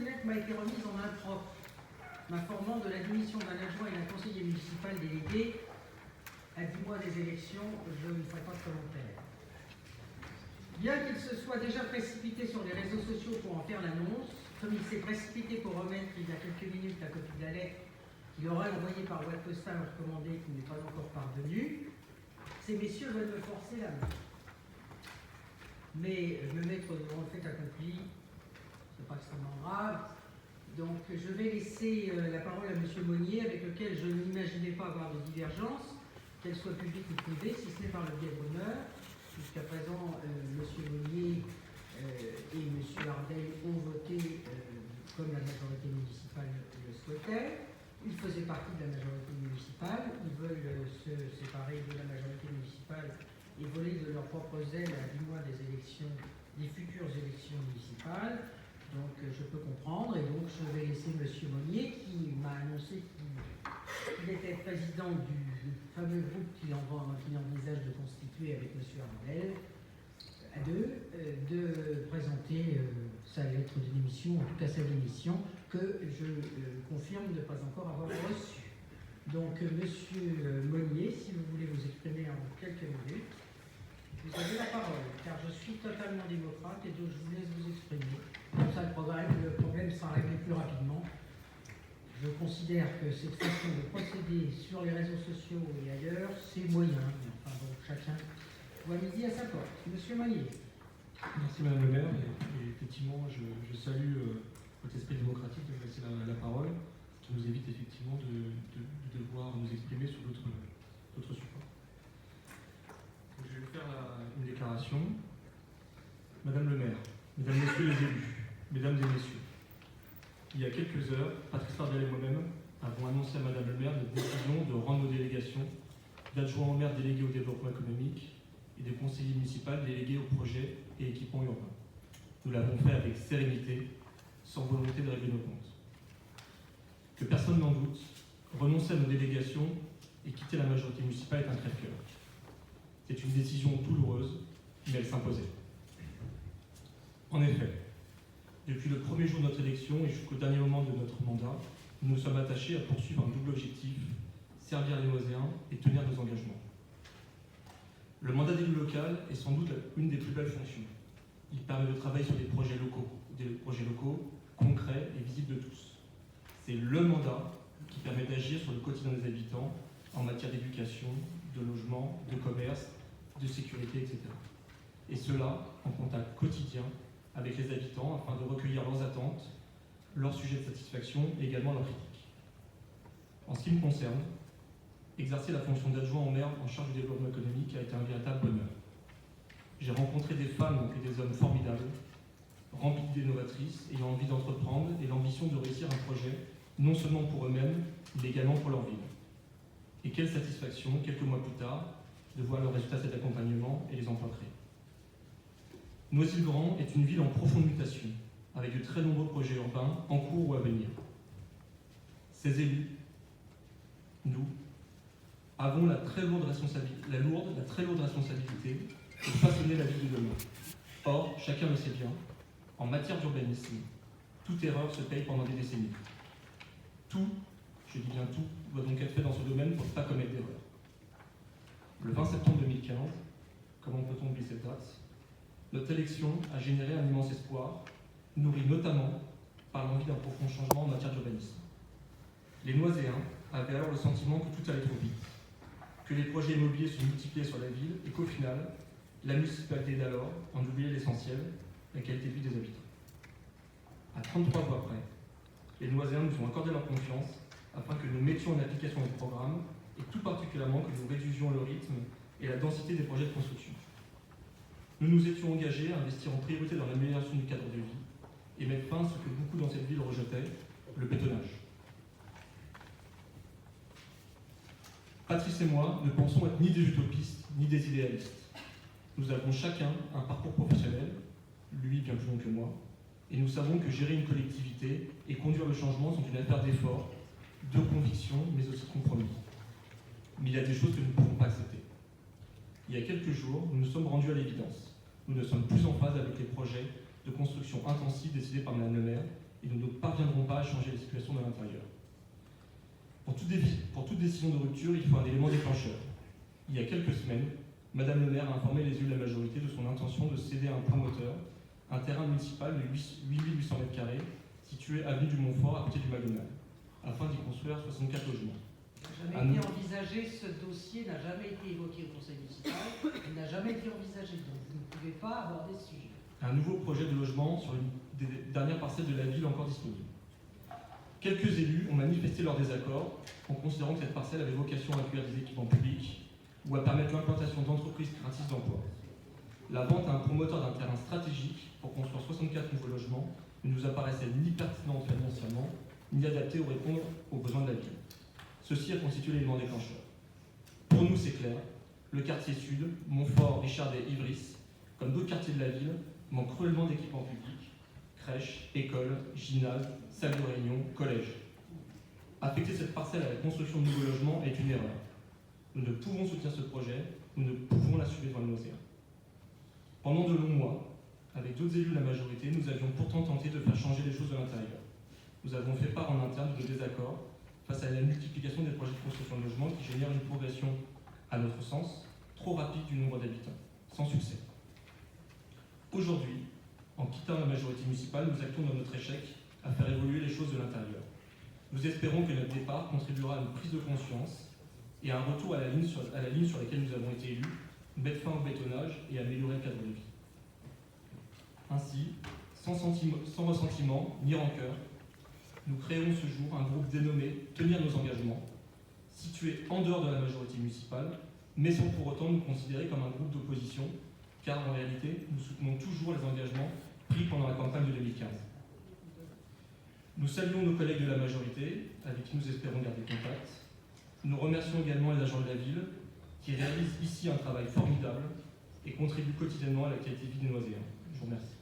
lettre m'a été remise en main propre, m'informant de la démission d'un adjoint et d'un conseiller municipal délégué à 10 mois des élections. Je ne ferai pas de commentaire. Bien qu'il se soit déjà précipité sur les réseaux sociaux pour en faire l'annonce, comme il s'est précipité pour remettre il y a quelques minutes la copie de la lettre qu'il aurait envoyée par boîte postale recommandée qui n'est pas encore parvenue, ces messieurs veulent me forcer la main. Mais me mettre devant le fait accompli, c'est pas extrêmement grave. Donc je vais laisser la parole à M. Monnier, avec lequel je n'imaginais pas avoir de divergence, qu'elle soit publique ou privée, si ce n'est par le biais de l'honneur. Jusqu'à présent, M. Monnier et M. Ardel ont voté comme la majorité municipale le souhaitait. Ils faisaient partie de la majorité municipale. Ils veulent se séparer de la majorité municipale et voler de leurs propres ailes à 10 mois des élections, des futures élections municipales. Donc je peux comprendre, et donc je vais laisser M. Monnier, qui m'a annoncé qu'il était président du fameux groupe qu'il envisage de constituer avec M. Ardel, à deux, de présenter sa lettre de démission, en tout cas sa démission, que je confirme ne pas encore avoir reçue. Donc M. Monnier, si vous voulez vous exprimer en quelques minutes, vous avez la parole, car je suis totalement démocrate et donc je vous laisse vous exprimer. Comme ça, le problème sera réglé plus rapidement. Je considère que cette façon de procéder sur les réseaux sociaux et ailleurs, c'est moyen. Enfin bon, chacun voit midi à sa porte. Monsieur Monnier. Merci Madame le maire. Et effectivement, je salue votre esprit démocratique de me laisser la parole, qui nous évite effectivement de devoir nous exprimer sur d'autres supports. Donc, je vais vous faire une déclaration. Madame le maire, Mesdames, Messieurs les élus, Mesdames et Messieurs, il y a quelques heures, Patrice Ardel et moi-même avons annoncé à Madame le maire notre décision de rendre nos délégations d'adjoints au maire délégués au développement économique et des conseillers municipaux délégués aux projets et équipements urbains. Nous l'avons fait avec sérénité, sans volonté de régler nos comptes. Que personne n'en doute, renoncer à nos délégations et quitter la majorité municipale est un crève-cœur. C'est une décision douloureuse, mais elle s'imposait. En effet, depuis le premier jour de notre élection et jusqu'au dernier moment de notre mandat, nous nous sommes attachés à poursuivre un double objectif, servir les Moiséens et tenir nos engagements. Le mandat d'élu local est sans doute une des plus belles fonctions. Il permet de travailler sur des projets locaux concrets et visibles de tous. C'est le mandat qui permet d'agir sur le quotidien des habitants en matière d'éducation, de logement, de commerce, de sécurité, etc. Et cela en contact quotidien avec les habitants afin de recueillir leurs attentes, leurs sujets de satisfaction et également leurs critiques. En ce qui me concerne, exercer la fonction d'adjoint au maire en charge du développement économique a été un véritable bonheur. J'ai rencontré des femmes et des hommes formidables, remplis d'idées novatrices, ayant envie d'entreprendre et l'ambition de réussir un projet, non seulement pour eux-mêmes, mais également pour leur ville. Et quelle satisfaction, quelques mois plus tard, de voir le résultat de cet accompagnement et les emplois créés. Noisy-le-Grand est une ville en profonde mutation, avec de très nombreux projets urbains en cours ou à venir. Ces élus, nous, avons la très lourde responsabilité de façonner la ville de demain. Or, chacun le sait bien, en matière d'urbanisme, toute erreur se paye pendant des décennies. Tout, je dis bien tout, doit donc être fait dans ce domaine pour ne pas commettre d'erreur. Le 20 septembre 2015, comment peut-on oublier cette date, notre élection a généré un immense espoir, nourri notamment par l'envie d'un profond changement en matière d'urbanisme. Les Noiséens avaient alors le sentiment que tout allait trop vite, que les projets immobiliers se multipliaient sur la ville et qu'au final, la municipalité d'alors en oubliait l'essentiel, la qualité de vie des habitants. À 33 voix près, les Noiséens nous ont accordé leur confiance afin que nous mettions en application les programmes et tout particulièrement que nous réduisions le rythme et la densité des projets de construction. Nous nous étions engagés à investir en priorité dans l'amélioration du cadre de vie et mettre fin à ce que beaucoup dans cette ville rejetaient, le bétonnage. Patrice et moi ne pensons être ni des utopistes, ni des idéalistes. Nous avons chacun un parcours professionnel, lui bien plus long que moi, et nous savons que gérer une collectivité et conduire le changement sont une affaire d'effort, de conviction, mais aussi de compromis. Mais il y a des choses que nous ne pouvons pas accepter. Il y a quelques jours, nous nous sommes rendus à l'évidence. Nous ne sommes plus en phase avec les projets de construction intensive décidés par Mme le maire et nous ne changer les situations de l'intérieur. Pour toute décision de rupture, il faut un élément déclencheur. Il y a quelques semaines, Madame le maire a informé les élus de la majorité de son intention de céder à un promoteur un terrain municipal de 8800 m², situé avenue du Montfort, à côté du McDonald's, afin d'y construire 64 logements. N'a jamais été envisagé, ce dossier n'a jamais été évoqué au conseil municipal, il n'a jamais été envisagé, donc vous ne pouvez pas aborder ce sujet. Un nouveau projet de logement sur une des dernières parcelles de la ville encore disponible. Quelques élus ont manifesté leur désaccord en considérant que cette parcelle avait vocation à accueillir des équipements publics ou à permettre l'implantation d'entreprises créatrices d'emplois. La vente à un promoteur d'un terrain stratégique pour construire 64 nouveaux logements ne nous apparaissait ni pertinente financièrement, ni adaptée pour répondre aux besoins de la ville. Ceci a constitué l'élément déclencheur. Pour nous, c'est clair, le quartier sud, Montfort, Richardet, Ivry, comme d'autres quartiers de la ville, manque cruellement d'équipements publics, crèches, écoles, gymnases, salles de réunion, collèges. Affecter cette parcelle à la construction de nouveaux logements est une erreur. Nous ne pouvons soutenir ce projet, nous ne pouvons l'assumer devant le Moselle. Pendant de longs mois, avec d'autres élus de la majorité, nous avions pourtant tenté de faire changer les choses de l'intérieur. Nous avons fait part en interne de nos désaccords face à la multiplication des projets de construction de logements qui génèrent une progression, à notre sens, trop rapide du nombre d'habitants, sans succès. Aujourd'hui, en quittant la majorité municipale, nous actons dans notre échec à faire évoluer les choses de l'intérieur. Nous espérons que notre départ contribuera à une prise de conscience et à un retour à la ligne sur laquelle nous avons été élus, mettre fin au bétonnage et améliorer le cadre de vie. Ainsi, sans ressentiment ni rancœur, nous créons ce jour un groupe dénommé Tenir nos engagements, situé en dehors de la majorité municipale, mais sans pour autant nous considérer comme un groupe d'opposition, car en réalité, nous soutenons toujours les engagements pris pendant la campagne de 2015. Nous saluons nos collègues de la majorité, avec qui nous espérons garder contact. Nous remercions également les agents de la ville, qui réalisent ici un travail formidable et contribuent quotidiennement à la qualité de vie des Noiséens. Je vous remercie.